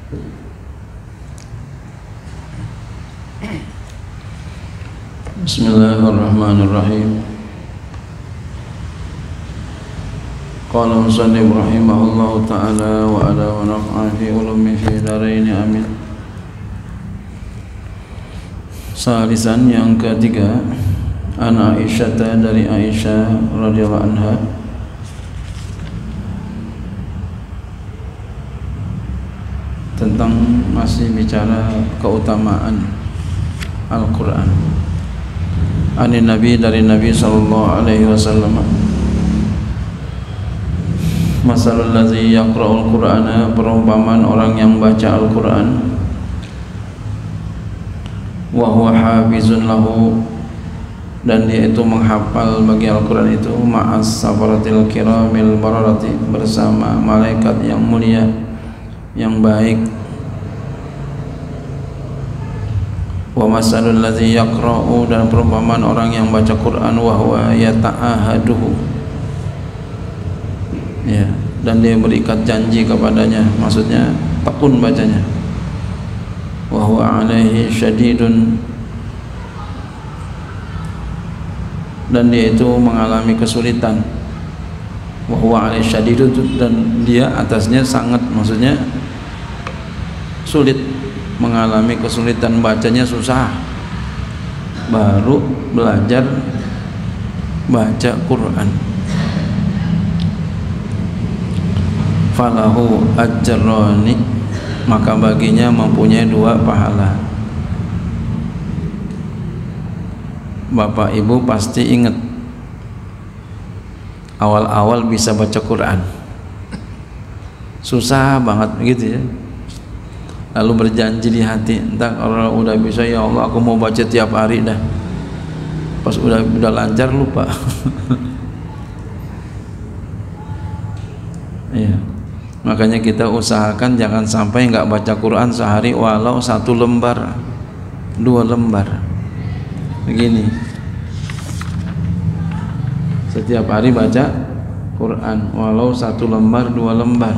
Bismillahirrahmanirrahim. Qala musannif rahimahullahu ta'ala wa ala wa naf'a fi ulumi fi daraini amin. Salisan yang ketiga, an Aisyah, dari Aisyah radhiyallahu anha, tentang masih bicara keutamaan Al-Quran. Ani Nabi, dari Nabi sallallahu alaihi wasallam, masalul ladzi yaqra'ul Qur'ana, perumpamaan orang yang baca Al-Quran, wa huwa hafizun lahu, dan dia itu menghafal bagi Al-Quran itu, ma'as safaratil kiramil bararati, bersama malaikat yang mulia yang baik. Wa masalul ladzi yaqra'u, dan perumpamaan orang yang baca Quran, wa huwa yata'ahaduhu, ya, dan dia berikat janji kepadanya, maksudnya tekun bacanya. Wa huwa alaihi syadidun, dan dia itu mengalami kesulitan. Wa huwa alaihi syadidun, dan dia atasnya sangat, maksudnya sulit, mengalami kesulitan, bacanya susah, baru belajar baca Quran. Falahu ajrani, maka baginya mempunyai 2 pahala. Bapak ibu pasti ingat awal-awal bisa baca Quran susah banget gitu ya, lalu berjanji di hati, entah kalau udah bisa, ya Allah aku mau baca tiap hari dah. Pas udah lancar lupa. Iya, makanya kita usahakan jangan sampai nggak baca Quran sehari walau 1 lembar 2 lembar begini. Setiap hari baca Quran walau 1 lembar 2 lembar,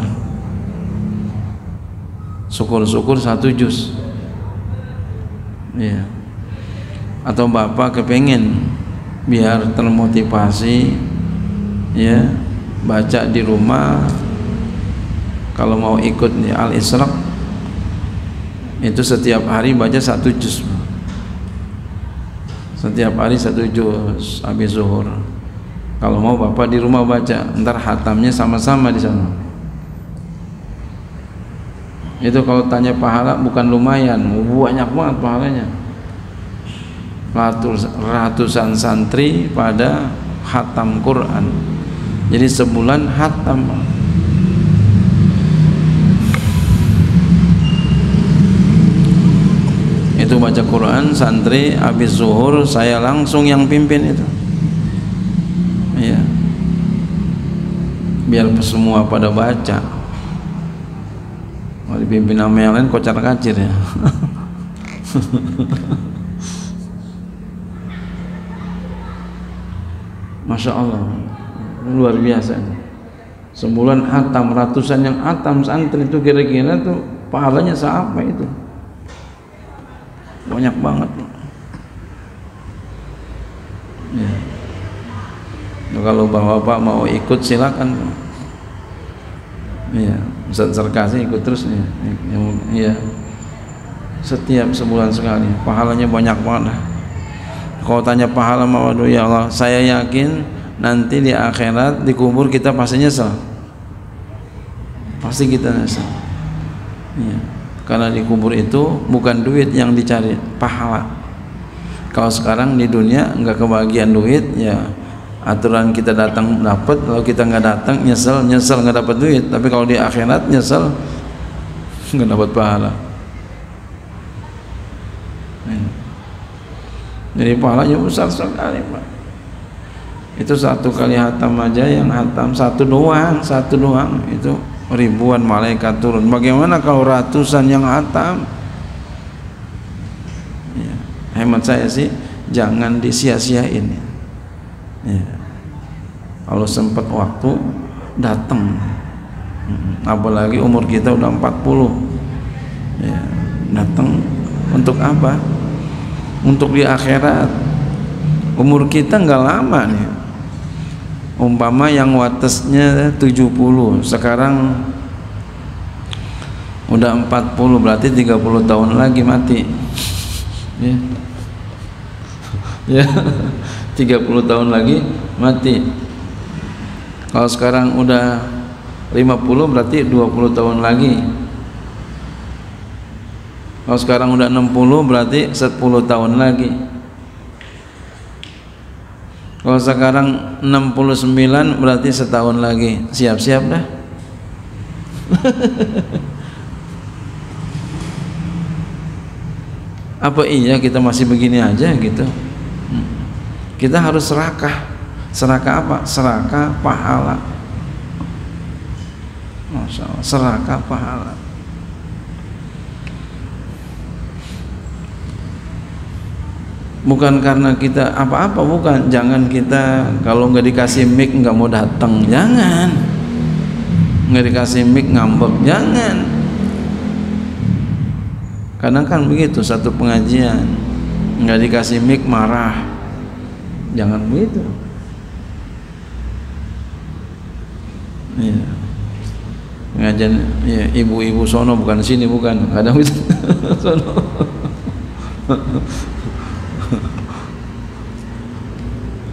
syukur-syukur 1 juz, ya. Atau bapak kepengen biar termotivasi, ya, baca di rumah. Kalau mau ikut di Al-Isra' itu setiap hari baca 1 juz, setiap hari 1 juz habis zuhur. Kalau mau bapak di rumah baca, ntar hatamnya sama-sama di sana. Itu kalau tanya pahala bukan lumayan, banyak banget pahalanya. Ratusan santri pada khatam Quran, jadi sebulan khatam. Itu baca Quran santri habis zuhur, saya langsung yang pimpin itu, ya, biar semua pada baca. Mau dipimpin sama yang lain kocar-kacir ya. Masya Allah, luar biasa. Sebulan hatam, ratusan yang hatam santri itu, kira-kira tuh pahalanya seapa itu? Banyak banget ya. Nah, kalau bapak mau ikut silakan ya, Ustaz Sarkasi ikut terus ya, setiap sebulan sekali, pahalanya banyak banget. Kalau tanya pahala, waduh ya Allah, saya yakin nanti di akhirat di kubur kita pasti nyesel, pasti kita nyesel ya. Karena di kubur itu bukan duit yang dicari, pahala. Kalau sekarang di dunia nggak kebagian duit, ya aturan kita datang dapat, kalau kita nggak datang nyesel nggak dapat duit. Tapi kalau di akhirat nyesel nggak dapat pahala. Jadi pahalanya besar sekali, Pak. Itu 1 kali hatam aja, yang hatam satu doang itu ribuan malaikat turun. Bagaimana kalau ratusan yang hatam? Ya, hemat saya sih jangan disia-siain ya. Kalau sempat waktu datang, apalagi umur kita udah 40 Datang untuk apa? Untuk di akhirat. Umur kita nggak lama nih. Umpama yang watasnya 70, sekarang udah 40, berarti 30 tahun lagi mati. Ya. Ya. 30 tahun lagi mati. Kalau sekarang udah 50 berarti 20 tahun lagi. Kalau sekarang udah 60 berarti 10 tahun lagi. Kalau sekarang 69 berarti setahun lagi. Siap-siap dah. Apa iya kita masih begini aja gitu? Kita harus serakah. Serakah apa? Serakah pahala. Masya Allah, serakah pahala. Bukan karena kita apa-apa, bukan. Jangan kita kalau nggak dikasih mic nggak mau datang, jangan. Nggak dikasih mic ngambek, jangan. Kadang kan begitu, satu pengajian nggak dikasih mic marah, jangan begitu. Ya. Pengajian ya, ibu-ibu sono bukan sini, bukan, kadang itu sono.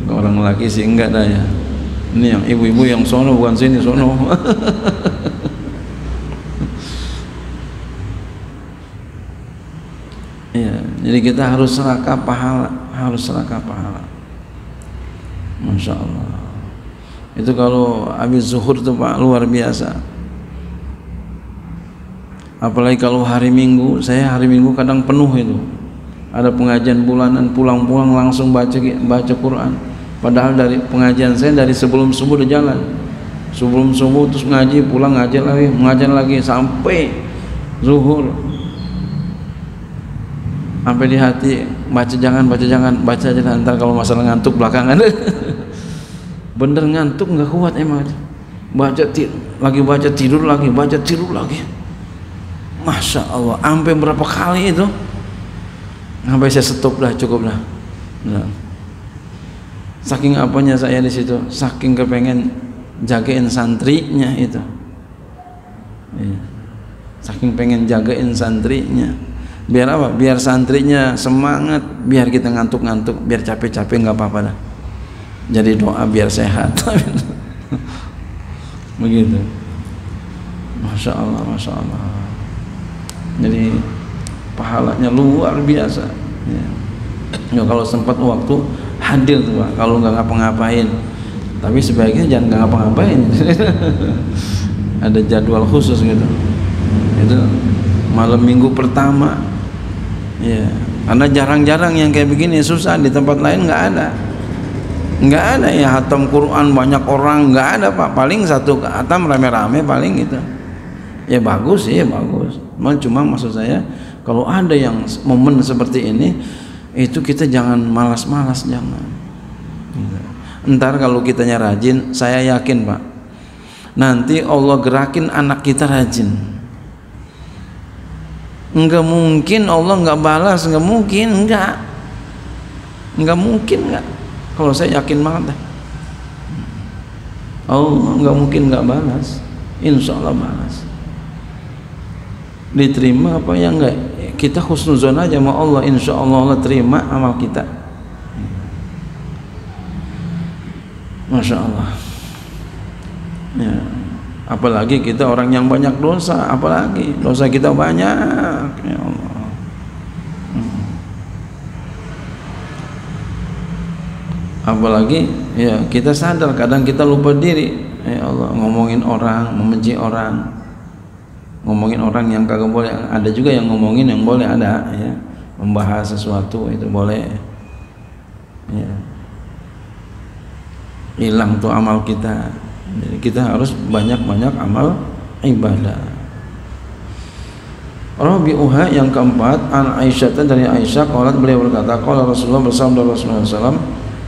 Orang laki sih enggak dah ya. Ini yang ibu-ibu yang sono bukan sini, sono. Ya, jadi kita harus serakah pahala, harus serakah pahala. Masya Allah. Itu kalau habis zuhur tuh Pak, luar biasa. Apalagi kalau hari Minggu, saya hari Minggu kadang penuh itu. Ada pengajian bulanan, pulang-pulang langsung baca Quran. Padahal dari pengajian saya dari sebelum subuh udah jalan. Sebelum subuh terus ngaji, pulang ngajar lagi sampai zuhur. Sampai di hati baca jangan, baca aja ntar kalau masalah ngantuk belakangan. Bener ngantuk nggak kuat emang. Lagi baca tidur lagi. Masya Allah, sampai berapa kali itu? Sampai saya stop dah, cukup dah. Nah. Saking apanya saya di situ, saking kepengen jagain santrinya itu. Ya. Saking pengen jagain santrinya. Biar apa? Biar santrinya semangat, biar kita ngantuk-ngantuk, biar capek-capek nggak apa-apa dah. Jadi doa biar sehat. Begitu. Masya Allah, Masya Allah. Jadi pahalanya luar biasa. Ya, kalau sempat waktu hadir tuh Pak, kalau nggak ngapa-ngapain. Tapi sebaiknya jangan nggak ngapa-ngapain. Ada jadwal khusus gitu. Itu malam minggu pertama. Ya, karena jarang-jarang yang kayak begini, susah. Di tempat lain nggak ada ya hatam Quran banyak orang, nggak ada Pak. Paling satu hatam rame-rame paling gitu. Ya bagus sih, ya bagus. Cuma maksud saya kalau ada yang momen seperti ini, itu kita jangan malas-malas, jangan. Ntar kalau kitanya rajin, saya yakin Pak, nanti Allah gerakin anak kita rajin. Enggak mungkin Allah enggak balas, enggak mungkin, enggak mungkin, enggak. Kalau saya yakin banget dah, Allah enggak mungkin enggak balas, insya Allah balas. Diterima apa ya enggak, kita husnuzon aja sama Allah, insya Allah Allah terima amal kita. Masya Allah ya. Apalagi kita orang yang banyak dosa, apalagi dosa kita banyak ya Allah. Apalagi ya kita sadar kadang kita lupa diri ya Allah, ngomongin orang, membenci orang, ngomongin orang yang kagak boleh. Ada juga yang ngomongin yang boleh, ada ya, membahas sesuatu itu boleh ya. Hilang tuh amal kita. Jadi kita harus banyak-banyak amal ibadah. Rabi'uha yang keempat, an Aisyah, dari Aisyah qalat, beliau berkata, qala Rasulullah, bersabda Rasulullah SAW,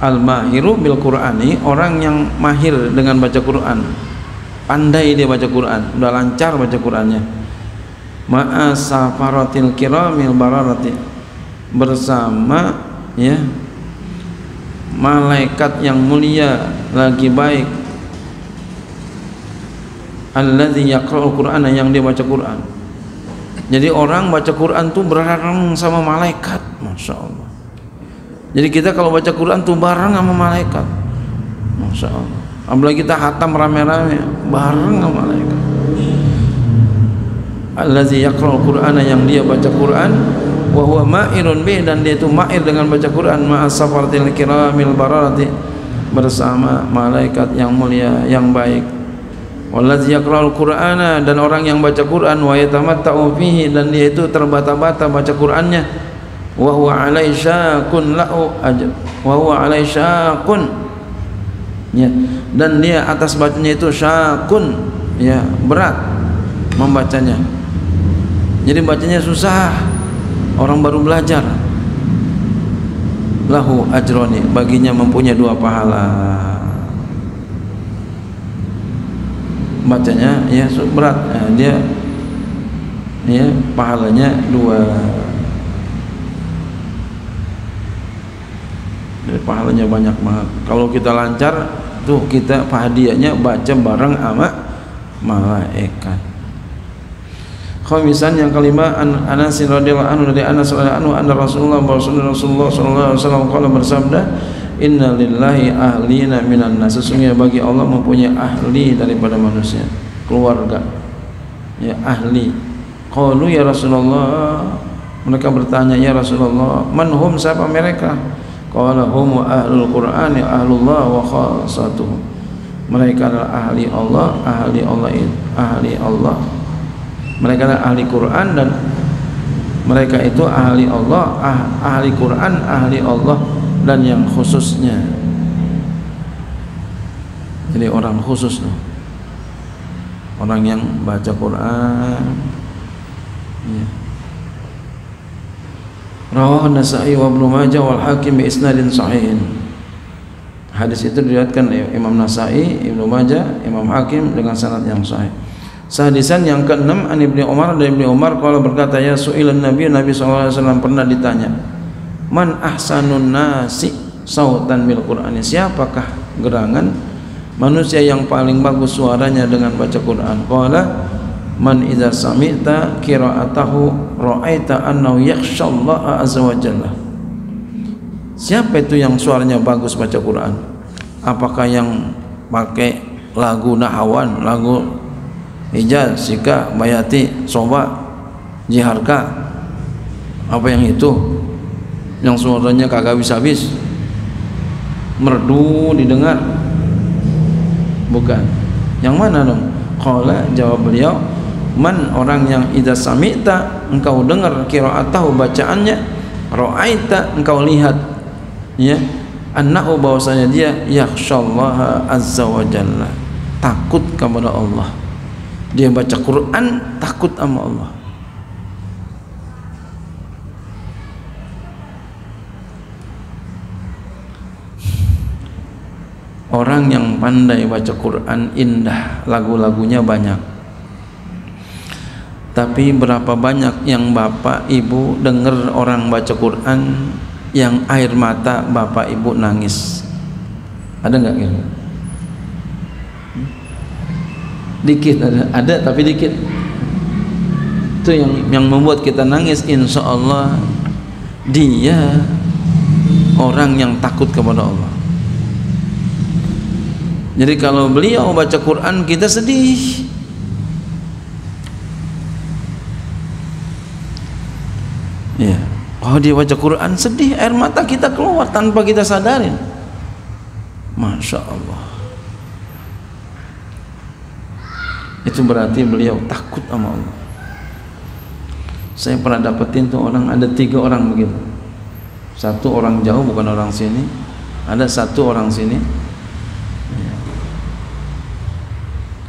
al-mahiru bil Qur'ani, orang yang mahir dengan baca Quran, pandai dia baca Quran, udah lancar baca Qurannya. ma'a safaratil kiramil bararati, bersama ya malaikat yang mulia lagi baik, alladzi yaqra'ul qur'ana, yang dia baca Quran. Jadi orang baca Quran tuh bareng sama malaikat, masya Allah. Jadi kita kalau baca Quran tuh bareng sama malaikat, masya Allah. Apalagi kita khatam rame-rame bareng sama malaikat. Allazi yaqra'ul qur'ana, yang dia baca Quran, wa huwa ma'irun bih, dan dia itu ma'ir dengan baca Quran, ma'as safaratil kiramil bararati, bersama malaikat yang mulia yang baik. Wallazi yaqra'ul qur'ana, dan orang yang baca Quran, wa yatamatta'u fihi, dan dia itu terbata-bata baca Qurannya, wa huwa alai syaqun lahu ajr, wa huwa alai syaqun, ya, dan dia atas bacanya itu syaqun, ya, berat membacanya. Jadi bacanya susah, orang baru belajar. Lahu ajroni, baginya mempunyai 2 pahala. Bacanya ya berat, dia ya pahalanya 2. Jadi pahalanya banyak banget. Kalau kita lancar tuh, kita hadiahnya baca bareng sama malaikat. Khamisan, yang kelima, Anas radhiyallahu anhu, dari Anas radhiyallahu anhu, anna Rasulullah sallallahu alaihi wasallam qala, bersabda, inna lillahi ahlina minan nas, sesungguhnya bagi Allah mempunyai ahli daripada manusia, keluarga, ya, ahli. Qalu ya Rasulullah, mereka bertanya, ya Rasulullah, man hum, siapa mereka? Qala hum ahlul qur'ani ahlullah wa khassatuh, mereka adalah ahli Allah, ahli Allah itu ahli Allah, mereka adalah ahli Quran, dan mereka itu ahli Allah, ahli Quran, ahli Allah, dan yang khususnya. Jadi orang khusus tuh, orang yang baca Quran, ya. Rawahu Nasa'i wa Ibnu Majah wal Hakim bi isnadin sahihin. Hadis itu diriwayatkan Imam Nasa'i, Ibnu Majah, Imam Hakim dengan sanad yang sahih. Hadisan yang ke-6, an Ibnu Umar, dari Ibnu Umar kalau berkata, ya su'ilan Nabi sallallahu alaihi wasallam pernah ditanya, man ahsanun nasi sautan bil Qur'ani, siapakah gerangan manusia yang paling bagus suaranya dengan baca Quran? Qala man idza sami'ta qira'atahu ra'aita annahu yakhshallaha azza wa jalla. Siapa itu yang suaranya bagus baca Quran? Apakah yang pakai lagu nahawan, lagu Hijaz, Sika, Bayati, Soba, Jiharka, apa yang itu, yang suaranya kagak habis-habis, merdu didengar? Bukan. Yang mana dong? Qala, jawab beliau, man, orang yang idza sami'ta, engkau dengar, qira'atahu, bacaannya, ra'aita, engkau lihat, ya, annahu, bahwasanya dia yakhshallaha azza wa jalla, takut kepada Allah. Dia baca Quran takut sama Allah. Orang yang pandai baca Quran indah, lagu-lagunya banyak. Tapi berapa banyak yang bapak ibu dengar orang baca Quran yang air mata bapak ibu nangis? Ada nggak kira? Dikit, ada tapi dikit. Itu yang membuat kita nangis. Insya Allah dia orang yang takut kepada Allah. Jadi kalau beliau baca Quran kita sedih. Ya, kalau dia baca Quran sedih, air mata kita keluar tanpa kita sadarin. Masya Allah. Itu berarti beliau takut sama Allah. Saya pernah dapetin tuh orang, ada 3 orang begitu. 1 orang jauh, bukan orang sini. Ada 1 orang sini.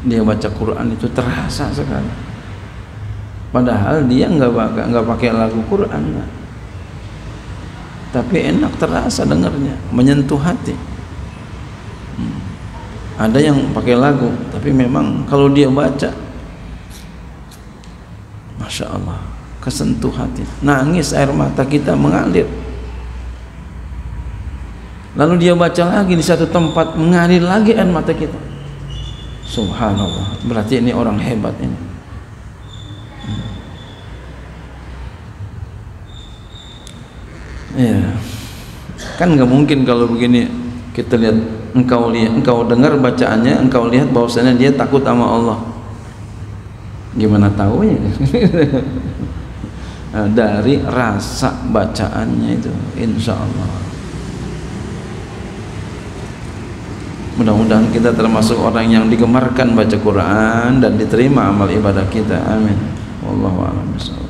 Dia baca Quran itu terasa sekali. Padahal dia nggak pakai lagu Quran, enggak. Tapi enak, terasa dengarnya, menyentuh hati. Ada yang pakai lagu, tapi memang kalau dia baca, Masya Allah, kesentuh hati, nangis, air mata kita mengalir. Lalu dia baca lagi di satu tempat, mengalir lagi air mata kita. Subhanallah, berarti ini orang hebat ini. Ya, kan nggak mungkin kalau begini kita lihat, engkau dengar bacaannya, engkau lihat bahwasanya dia takut sama Allah. Gimana tahunya? Dari rasa bacaannya itu, insya Allah. Mudah-mudahan kita termasuk orang yang digemarkan baca Quran dan diterima amal ibadah kita. Amin. Wallahu a'lam bishawab.